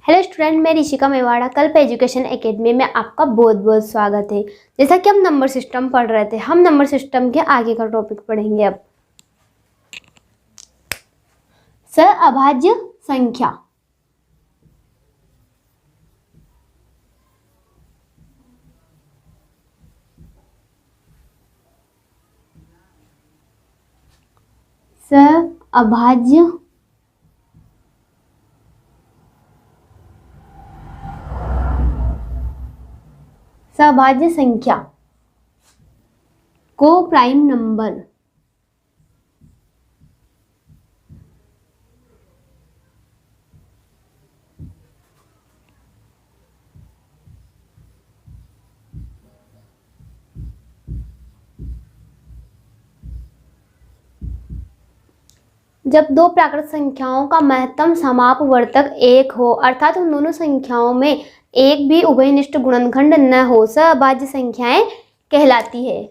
Hello student, मैं ऋषिका मेवाड़ा। कल पे एजुकेशन एकेडमी में आपका बहुत बहुत स्वागत है। जैसा कि हम नंबर सिस्टम पढ़ रहे थे, हम नंबर सिस्टम के आगे का टॉपिक पढ़ेंगे अब। सहअभाज्य संख्या। सहअभाज्य सहभाज्य संख्या को प्राइम नंबर जब दो प्राकृत संख्याओं का महत्तम समापवर्तक एक हो, अर्थात उन दोनों संख्याओं में एक भी उभयनिष्ठ गुणनखंड न हो, सहअभाज्य संख्याएं कहलाती है।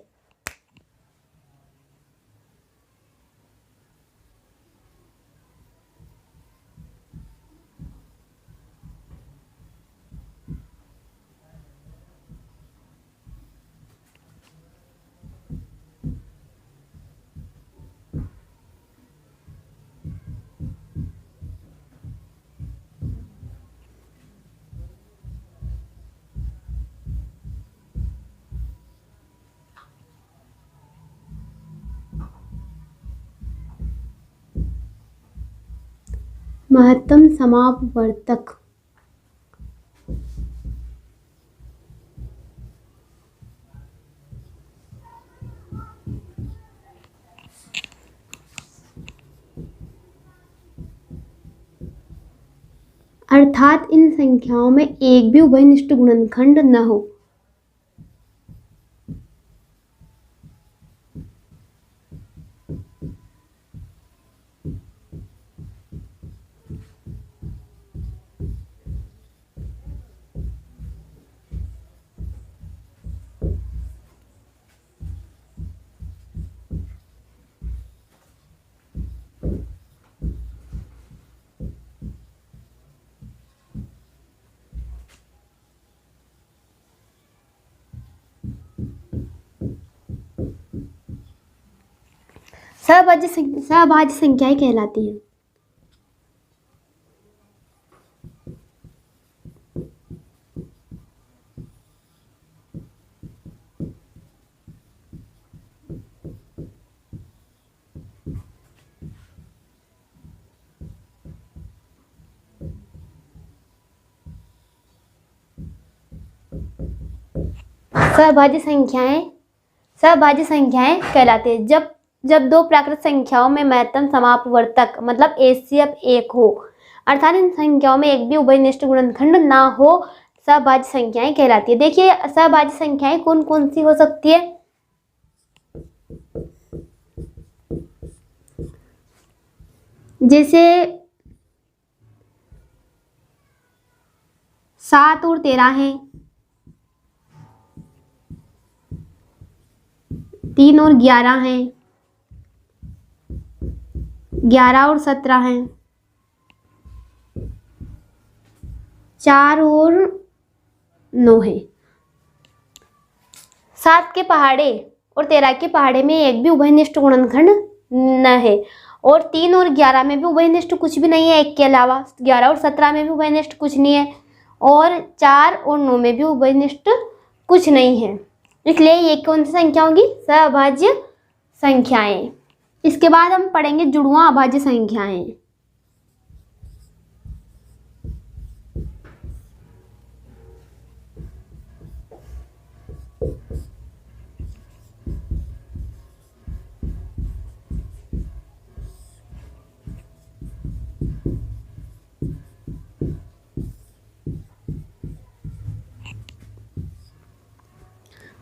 महत्तम समापवर्तक अर्थात इन संख्याओं में एक भी उभयनिष्ठ गुणनखंड न हो। सहअभाज्य संख्याएं कहलाती हैं। सहअभाज्य संख्याएं कहलाती है जब दो प्राकृत संख्याओं में महत्तम समापवर्तक मतलब एचसीएफ एक हो, अर्थात इन संख्याओं में एक भी उभयनिष्ठ गुणनखंड ना हो, सहअभाज्य संख्याएं कहलाती है। देखिए, सहअभाज्य संख्याएं कौन कौन सी हो सकती है। जैसे 7 और 13 है, 3 और 11 है, 11 और 17 है, 4 और 9 है। 7 के पहाड़े और 13 के पहाड़े में एक भी उभयनिष्ठ गुणनखंड न है, और 3 और 11 में भी उभयनिष्ठ कुछ भी नहीं है एक के अलावा। 11 और 17 में भी उभयनिष्ठ कुछ नहीं है, और 4 और 9 में भी उभयनिष्ठ कुछ नहीं है। इसलिए ये कौन सी संख्या होगी? सहअभाज्य संख्याएं। इसके बाद हम पढ़ेंगे जुड़वां अभाज्य संख्याएं।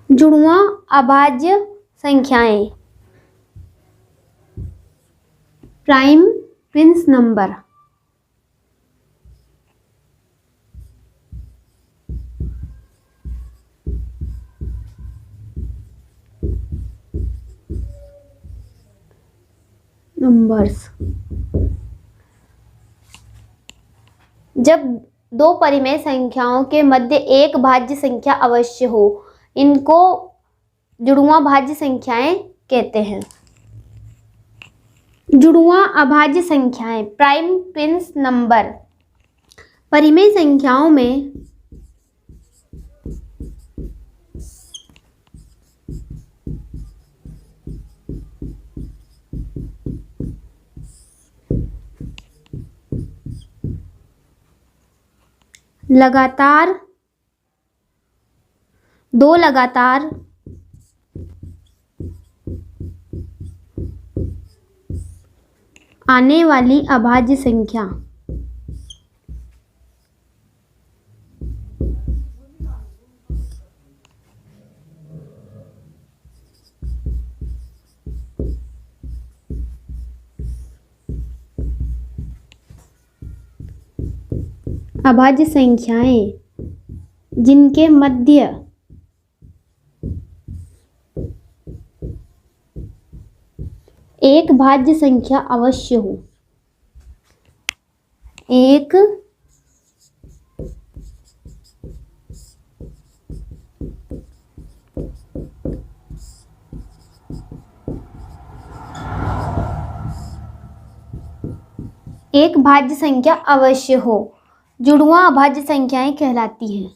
जुड़वां अभाज्य संख्याएं। Prime Prince number. नंबर्स जब दो परिमेय संख्याओं के मध्य एक भाज्य संख्या अवश्य हो, इनको जुड़वां भाज्य संख्याएं कहते हैं। जुड़वां अभाज्य संख्याएं, प्राइम प्रिंस नंबर। परिमेय संख्याओं में दो लगातार आने वाली अभाज्य संख्या अभाज्य संख्याएं जिनके मध्य एक भाज्य संख्या अवश्य हो, एक भाज्य संख्या अवश्य हो, जुड़वां अभाज्य संख्याएं कहलाती हैं।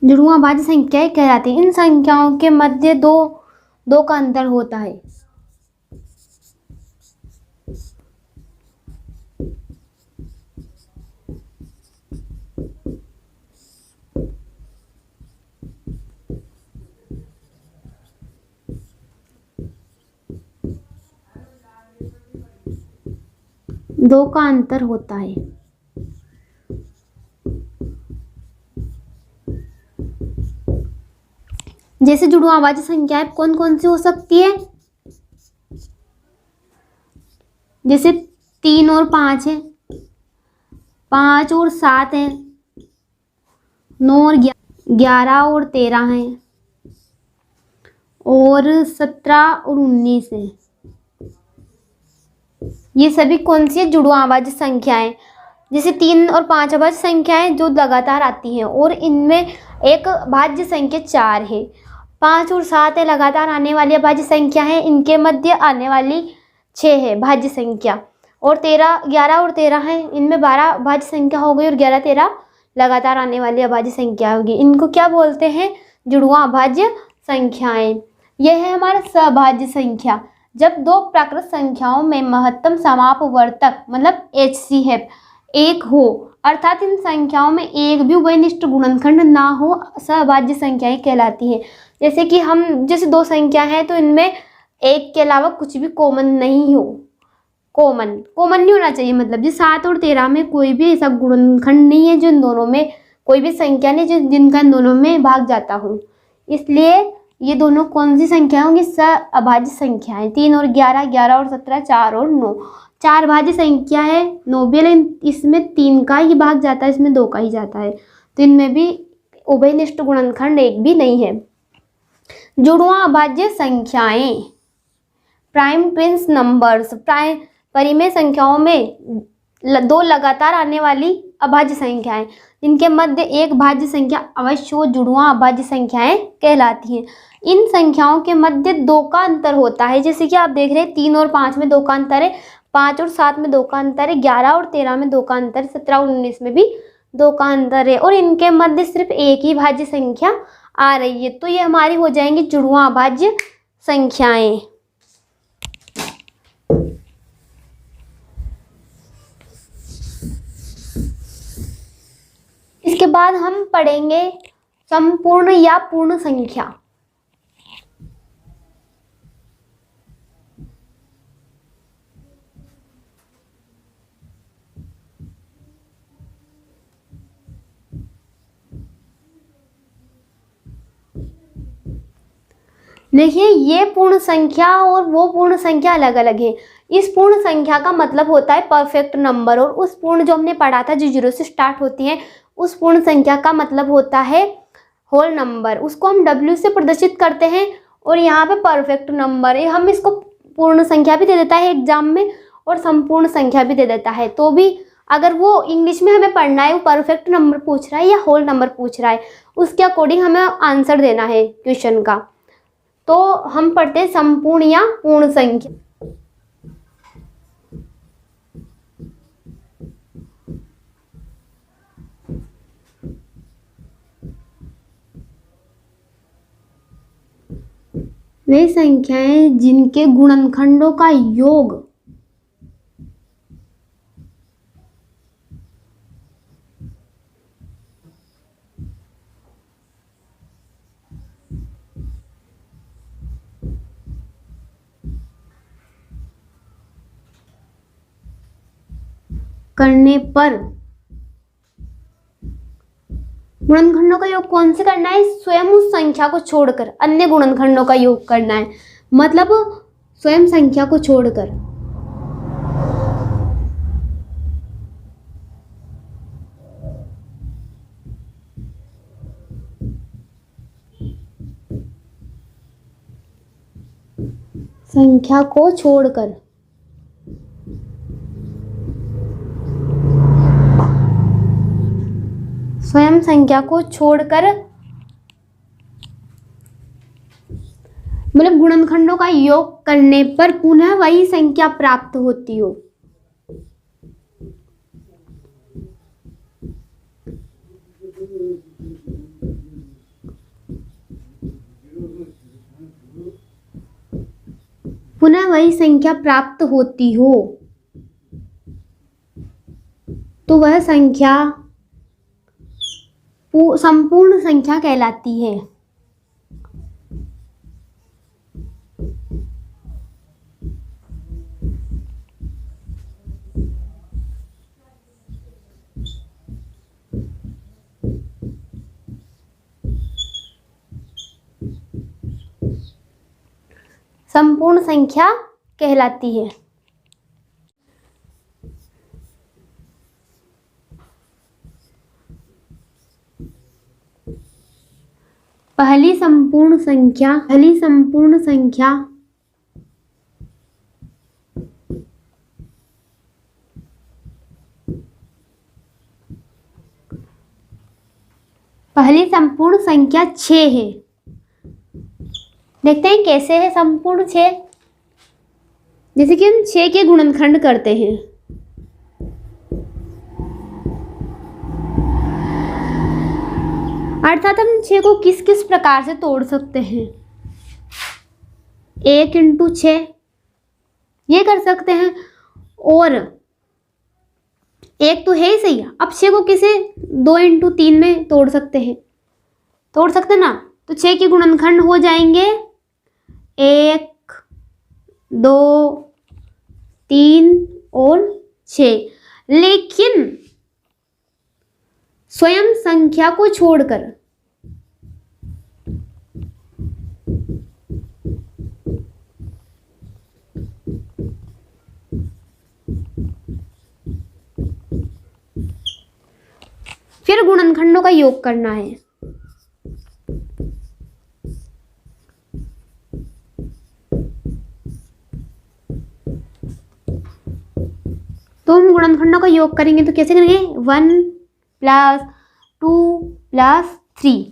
जुड़वां अभाज्य संख्याएं कहलाती हैं। इन संख्याओं के मध्य दो का अंतर होता है। दो का अंतर होता है। जैसे जुड़वां अभाज्य संख्याएं कौन कौन सी हो सकती है? जैसे 3 और 5 है, 5 और 7 है, 9 और 11 और 13 है, और 17 और 19 है। ये सभी कौन सी है? जुड़वां अभाज्य संख्याएं। जैसे 3 और 5 अभाज्य संख्याएं जो लगातार आती हैं, और इनमें एक भाज्य संख्या 4 है। 5 और 7 है लगातार आने वाली अभाज्य संख्या है, इनके मध्य आने वाली 6 है भाज्य संख्या। और 11 और 13 है, इनमें 12 भाज्य संख्या हो गई, और 11 13 लगातार आने वाली अभाज्य संख्या होगी। इनको क्या बोलते हैं? जुड़वां अभाज्य संख्याएं। यह है हमारा सभाज्य संख्या। जब दो प्राकृत संख्याओं में महत्तम समापवर्तक मतलब HCF एक हो, अर्थात इन संख्याओं में एक भी उभयनिष्ठ गुणनखंड ना हो, सभाज्य संख्याएं कहलाती हैं। जैसे कि जैसे दो संख्या है तो इनमें एक के अलावा कुछ भी कॉमन नहीं हो, कॉमन नहीं होना चाहिए। मतलब जो 7 और 13 में कोई भी ऐसा गुणनखंड नहीं है जो इन दोनों में, कोई भी संख्या नहीं जो जिनका इन दोनों में भाग जाता हो। इसलिए ये दोनों कौन सी संख्या होंगी? सअभाज्य संख्याएं। 3 और 11, 11 और 17, 4 और 9। 4 भाज्य संख्या है, 9 भी, लेकिन इसमें 3 का ही भाग जाता है, इसमें 2 का ही जाता है, तो इनमें भी उभयनिष्ठ गुणनखंड एक भी नहीं है। जुड़वां अभाज्य संख्याएं, प्राइम प्रिंस नंबर्स। परिमेय संख्याओं में दो लगातार आने वाली अभाज्य संख्याएं जिनके मध्य एक भाज्य संख्या अवश्य हो, जुड़वां अभाज्य संख्याएं कहलाती हैं। इन संख्याओं के मध्य 2 का अंतर होता है। जैसे कि आप देख रहे हैं 3 और 5 में 2 का अंतर है, 5 और 7 में 2 का अंतर है, 11 और 13 में 2 का अंतर है, 17 और 19 में भी 2 का अंतर है, और इनके मध्य सिर्फ एक ही भाज्य संख्या आ रही है। तो ये हमारी हो जाएंगी जुड़वां अभाज्य संख्याएं। इसके बाद हम पढ़ेंगे संपूर्ण या पूर्ण संख्या। देखिए ये पूर्ण संख्या और वो पूर्ण संख्या अलग अलग है। इस पूर्ण संख्या का मतलब होता है परफेक्ट नंबर, और उस पूर्ण जो हमने पढ़ा था जो 0 से स्टार्ट होती है, उस पूर्ण संख्या का मतलब होता है होल नंबर। उसको हम W से प्रदर्शित करते हैं, और यहाँ पे परफेक्ट नंबर है। हम इसको पूर्ण संख्या भी दे देता है एग्जाम में और संपूर्ण संख्या भी दे देता है। तो भी अगर वो इंग्लिश में हमें पढ़ना है वो परफेक्ट नंबर पूछ रहा है या होल नंबर पूछ रहा है, उसके अकॉर्डिंग हमें आंसर देना है क्वेश्चन का। तो हम पढ़ते हैं संपूर्ण या पूर्ण संख्या। वे संख्याएं जिनके गुणनखंडों का योग करने पर, गुणनखंडों का योग कौन से करना है? स्वयं उस संख्या को छोड़कर अन्य गुणनखंडों का योग करना है, मतलब स्वयं संख्या को छोड़कर। संख्या को छोड़कर स्वयं संख्या को छोड़कर, मतलब गुणनखंडों का योग करने पर पुनः वही संख्या प्राप्त होती हो। पुनः वही संख्या प्राप्त होती हो तो वह संख्या संपूर्ण संख्या कहलाती है। संपूर्ण संख्या कहलाती है। पहली संपूर्ण संख्या पहली संपूर्ण संख्या 6 है। देखते हैं कैसे है संपूर्ण 6। जैसे कि हम 6 के गुणनखंड करते हैं, अर्थात हम 6 को किस किस प्रकार से तोड़ सकते हैं। 1 इंटू 6 ये कर सकते हैं, और एक तो है ही सही। अब 6 को किसे 2 इंटू 3 में तोड़ सकते ना। तो 6 के गुणनखंड हो जाएंगे 1, 2, 3 और 6। लेकिन स्वयं संख्या को छोड़कर फिर गुणनखंडों का योग करना है। तो हम गुणनखंडों का योग करेंगे तो कैसे करेंगे? 1 + 2 + 3,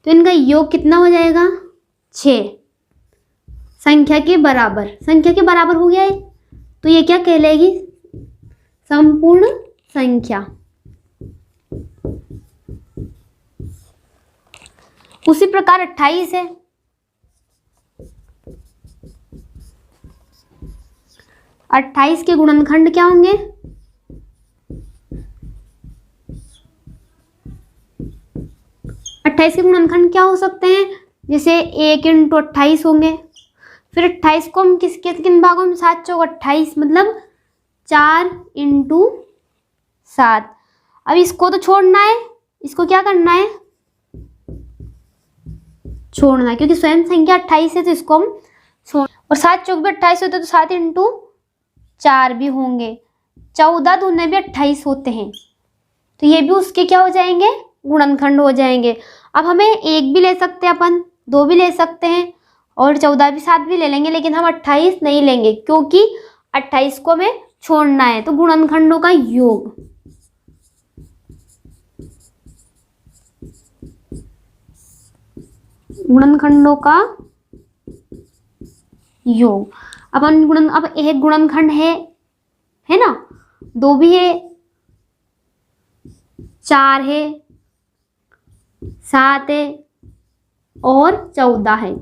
तो इनका योग कितना हो जाएगा? 6। संख्या के बराबर हो गया है, तो ये क्या कहलाएगी? संपूर्ण संख्या। उसी प्रकार 28 है। 28 के गुणनखंड क्या होंगे? 28 के गुणनखंड क्या हो सकते हैं? जैसे 1 इंटू 28 होंगे। फिर 28 को हम किन भागों में? 7 चौक 28, मतलब 4 इंटू 7। अब इसको तो छोड़ना है, इसको क्या करना है? छोड़ना, क्योंकि स्वयं संख्या 28 है तो इसको हम छोड़, और 7 चौक भी 28 होते हैं तो 7 इंटू 4 भी होंगे, 14 दूने भी 28 होते हैं, तो ये भी उसके क्या हो जाएंगे, गुणनखंड हो जाएंगे। अब हमें 1 भी ले सकते हैं अपन, 2 भी ले सकते हैं और 14 भी 7 भी ले लेंगे, लेकिन हम 28 नहीं लेंगे क्योंकि 28 को हमें छोड़ना है। तो गुणनखंडों का योग, गुणनखंडों का योग। अब एक गुणनखंड है ना, 2 भी है, 4 है, 7 है और 14 है।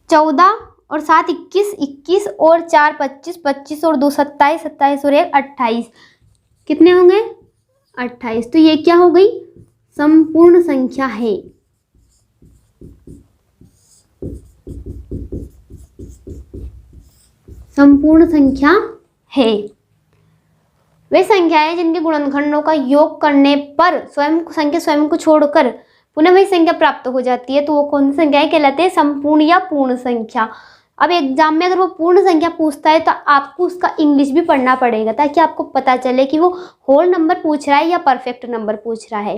14 और 7 21, 21 और 4 25, 25 और 2 27, 27 और 1 28, कितने होंगे 28। तो ये क्या हो गई, संपूर्ण संख्या है। संपूर्ण संख्या है वे संख्याएं जिनके गुणनखंडों का योग करने पर स्वयं को छोड़कर पुनः वही संख्या प्राप्त हो जाती है, तो वो कौन सी संख्याएं कहलाते हैं, संपूर्ण या पूर्ण संख्या। अब एग्जाम में अगर वो पूर्ण संख्या पूछता है तो आपको उसका इंग्लिश भी पढ़ना पड़ेगा, ताकि आपको पता चले कि वो होल नंबर पूछ रहा है या परफेक्ट नंबर पूछ रहा है,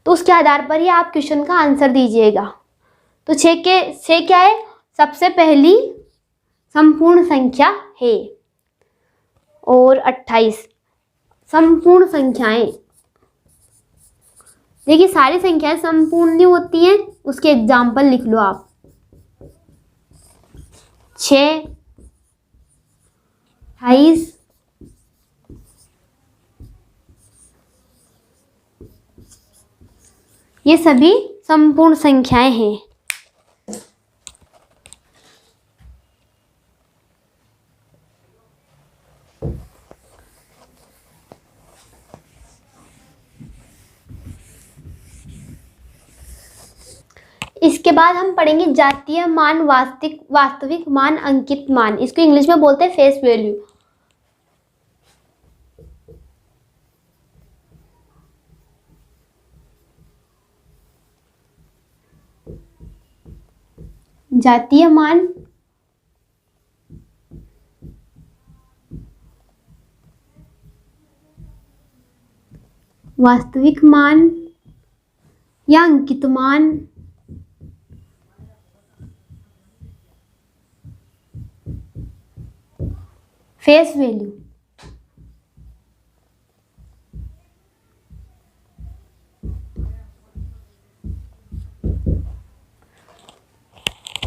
तो उसके आधार पर ही आप क्वेश्चन का आंसर दीजिएगा। तो 6 क्या है, सबसे पहली संपूर्ण संख्या है, और 28 संपूर्ण संख्याएं। देखिए सारी संख्याएं संपूर्ण नहीं होती हैं, उसके एग्जाम्पल लिख लो आप। 6, 28, ये सभी संपूर्ण संख्याएं हैं। इसके बाद हम पढ़ेंगे जातीय मान, वास्तविक मान, अंकित मान। इसको इंग्लिश में बोलते हैं फेस वैल्यू। जातीय मान, वास्तविक मान या अंकित मान, फेस वैल्यू।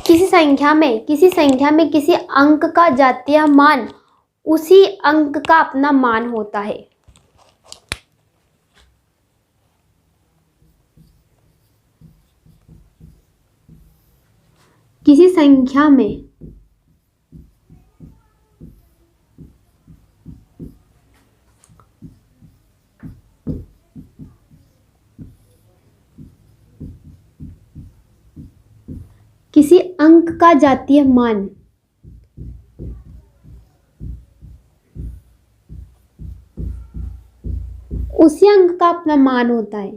किसी संख्या में किसी अंक का जातीय मान उसी अंक का अपना मान होता है। किसी संख्या में किसी अंक का जातीय मान उसी अंक का अपना मान होता है।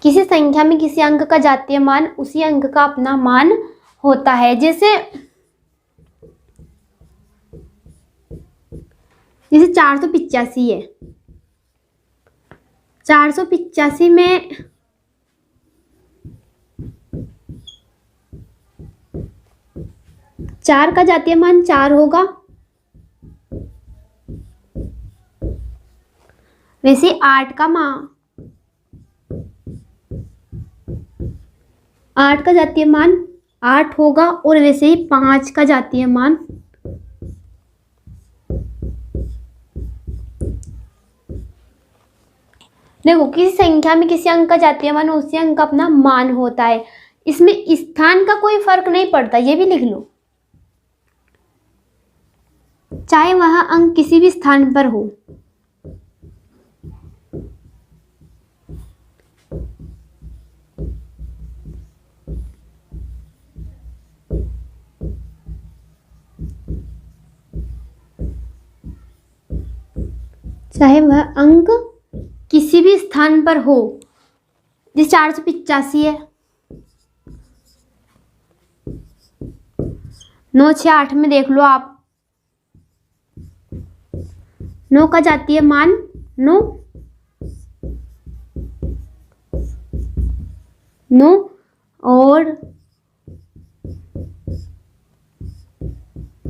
किसी संख्या में किसी अंक का जातीय मान उसी अंक का अपना मान होता है। जैसे 485 है, 485 में 4 का जातीय मान 4 होगा, वैसे 8 का जातीय मान 8 होगा, और वैसे ही 5 का जातीय मान देखो, किसी संख्या में किसी अंक का जातीय मान उसी अंक का अपना मान होता है। इसमें स्थान का कोई फर्क नहीं पड़ता, ये भी लिख लो। चाहे वह अंक किसी भी स्थान पर हो। चाहे वह अंक किसी भी स्थान पर हो। जैसे 485 है, 9, 6, 8 में देख लो आप। 9 का जातीय मान 9, 9 और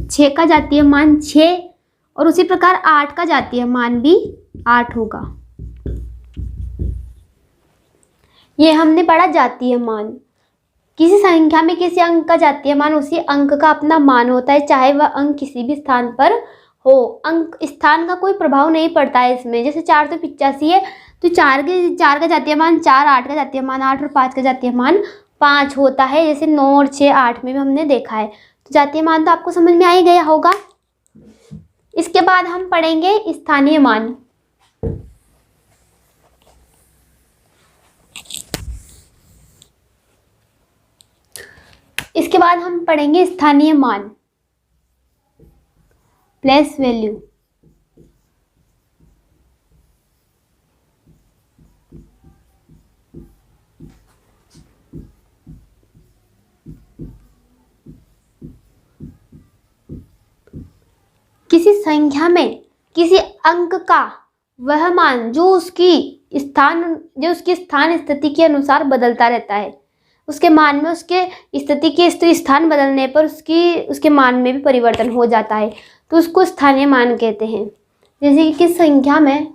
6 का जातीय मान 6 और उसी प्रकार 8 का जातीय मान भी 8 होगा। ये हमने पढ़ा जातीय मान। किसी संख्या में किसी अंक का जातीय मान उसी अंक का अपना मान होता है, चाहे वह अंक किसी भी स्थान पर हो। अंक स्थान का कोई प्रभाव नहीं पड़ता है इसमें। जैसे 485 है तो 4 का जातीय मान 4, 8 का जातीय मान 8 और 5 का जातीय मान 5 होता है। जैसे 9 और 6, 8 में भी हमने देखा है। तो जातीय मान तो आपको समझ में आ ही गया होगा। इसके बाद हम पढ़ेंगे स्थानीय मान। इसके बाद हम पढ़ेंगे स्थानीय मान, प्लेस वैल्यू। किसी संख्या में किसी अंक का वह मान जो उसकी स्थान स्थिति के अनुसार बदलता रहता है। उसके मान में उसके स्थिति के स्थान बदलने पर उसके मान में भी परिवर्तन हो जाता है, तो उसको स्थानीय मान कहते हैं। जैसे कि किस संख्या में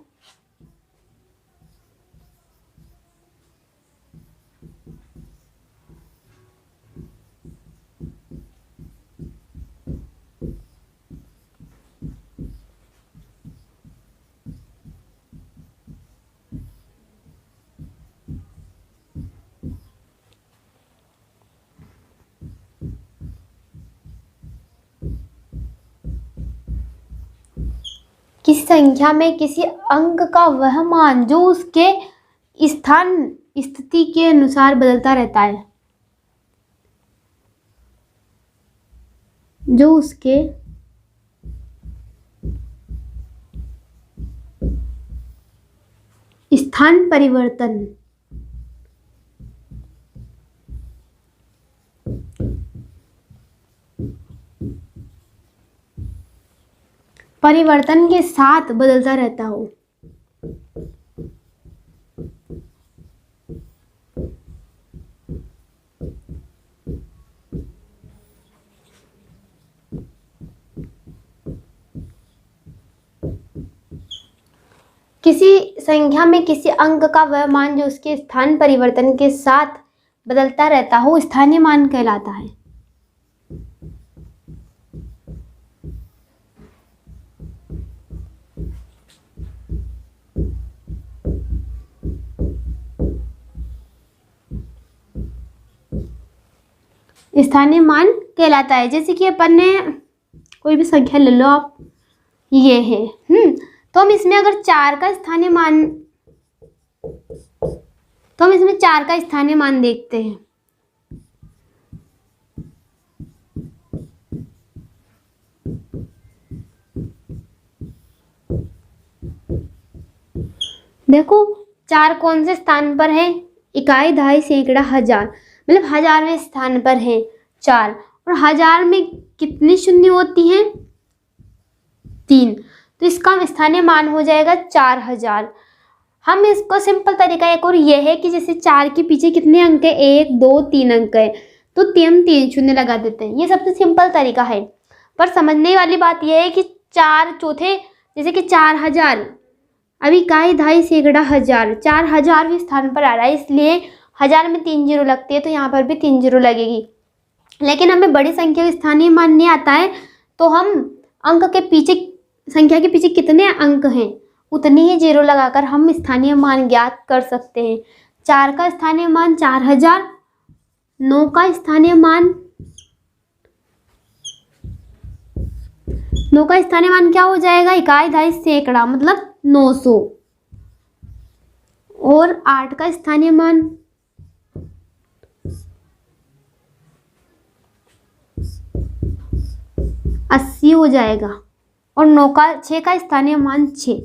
किसी संख्या में किसी अंक का वह मान जो उसके स्थान स्थिति के अनुसार बदलता रहता है, जो उसके स्थान परिवर्तन के साथ बदलता रहता हो। किसी संख्या में किसी अंक का वह मान जो उसके स्थान परिवर्तन के साथ बदलता रहता हो स्थानीय मान कहलाता है। स्थानीय मान कहलाता है। जैसे कि अपन ने कोई भी संख्या ले लो आप, ये है तो हम इसमें अगर 4 का स्थानीय मान, तो हम इसमें 4 का स्थानीय मान देखते हैं। देखो 4 कौन से स्थान पर है? इकाई, दहाई, सैकड़ा, हजार, मतलब 1000वें स्थान पर है 4। और 1000 में कितनी शून्य होती हैं? 3। तो इसका स्थानीय मान हो जाएगा 4000। हम इसको सिंपल तरीका एक और ये है कि जैसे 4 के पीछे कितने अंक है? 1, 2, 3 अंक है, तो हम 3 शून्य लगा देते हैं। ये सबसे सिंपल तरीका है। पर समझने वाली बात यह है कि 4 चौथे, जैसे कि 4000, अभी इकाई, दहाई, सैकड़ा, हजार, 4000वें स्थान पर आ रहा है, इसलिए 1000 में 3 जीरो लगती है, तो यहाँ पर भी 3 जीरो लगेगी। लेकिन हमें बड़ी संख्या का स्थानीय मान नहीं आता है, तो हम अंक के पीछे, संख्या के पीछे कितने अंक हैं उतनी ही जीरो लगाकर हम स्थानीय मान ज्ञात कर सकते हैं। 4 का स्थानीय मान 4000, 9 का स्थानीय मान 9 का स्थानीय मान क्या हो जाएगा, इकाई दहाई सैकड़ा मतलब 900। और 8 का स्थानीय मान 80 हो जाएगा। और 6 का स्थानीय मान 6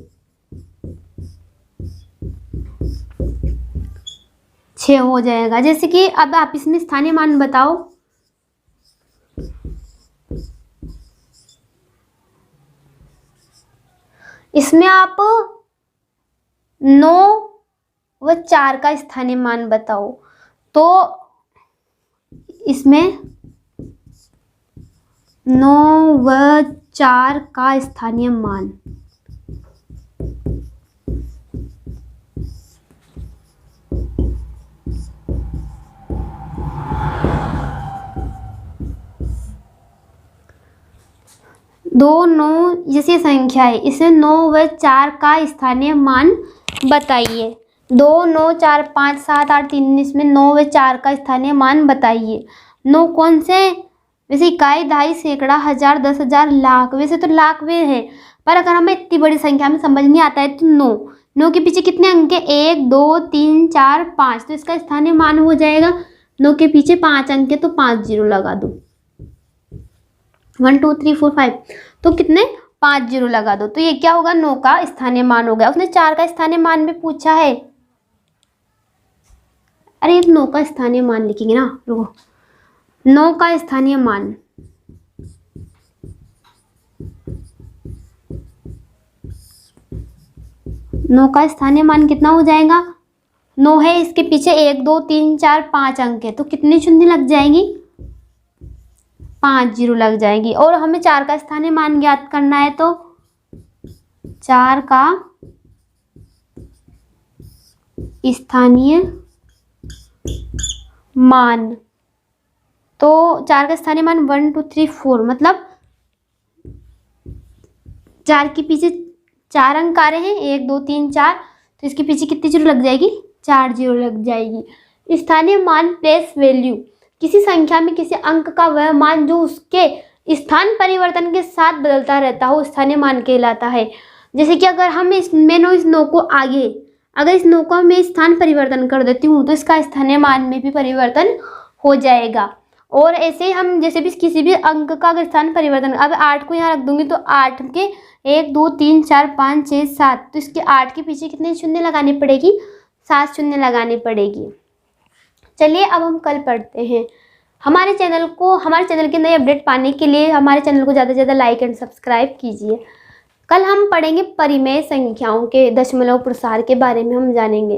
हो जाएगा। जैसे कि अब आप इसमें स्थानीय मान बताओ। इसमें आप 9 व 4 का स्थानीय मान बताओ। तो इसमें 9 व 4 का स्थानीय मान दो 9 जैसी संख्या है, इसे 9 व 4 का स्थानीय मान बताइए। 2 9 4 5 7 8 3 इसमें 9 व 4 का स्थानीय मान बताइए। 9 कौन से, वैसे इकाई दहाई सैकड़ा हजार 10,000 लाख, वैसे तो लाख में है, पर अगर हमें इतनी बड़ी संख्या में समझ नहीं आता है तो 9 के पीछे कितने अंक है, 1 2 3 4 5, तो इसका स्थानीय मान हो जाएगा 9 के पीछे 5 अंक है तो 5 जीरो लगा दो। 1 2 3 4 5, तो कितने 5 जीरो लगा दो। तो ये क्या होगा, 9 का स्थानीय मान हो गया। उसने 4 का स्थानीय मान भी पूछा है। अरे 9 का स्थानीय मान लिखेंगे ना, रुको। 9 का स्थानीय मान 9 का स्थानीय मान कितना हो जाएगा, 9 है, इसके पीछे 1 2 3 4 5 अंक है, तो कितनी शून्य लग जाएंगी, 5 जीरो लग जाएगी। और हमें 4 का स्थानीय मान ज्ञात करना है, तो 4 का स्थानीय मान, तो 4 का स्थानीय मान 1 2 3 4, मतलब 4 के पीछे 4 अंक आ रहे हैं, 1 2 3 4, तो इसके पीछे कितनी जीरो लग जाएगी, 4 जीरो लग जाएगी। स्थानीय मान प्लेस वैल्यू, किसी संख्या में किसी अंक का वह मान जो उसके स्थान परिवर्तन के साथ बदलता रहता हो स्थानीय मान कहलाता है। जैसे कि अगर हम इस 9 को आगे, अगर इस 9 को मैं स्थान परिवर्तन कर देती हूँ तो इसका स्थानीय मान में भी परिवर्तन हो जाएगा। और ऐसे ही हम जैसे भी किसी भी अंक का अगर स्थान परिवर्तन, अब 8 को यहाँ रख दूंगी तो 8 के 1 2 3 4 5 6 7, तो इसके 8 के पीछे कितने शून्य लगानी पड़ेगी, 7 शून्य लगानी पड़ेगी। चलिए अब हम कल पढ़ते हैं। हमारे चैनल के नए अपडेट पाने के लिए हमारे चैनल को ज़्यादा से ज़्यादा लाइक एंड सब्सक्राइब कीजिए। कल हम पढ़ेंगे परिमेय संख्याओं के दशमलव प्रसार के बारे में हम जानेंगे।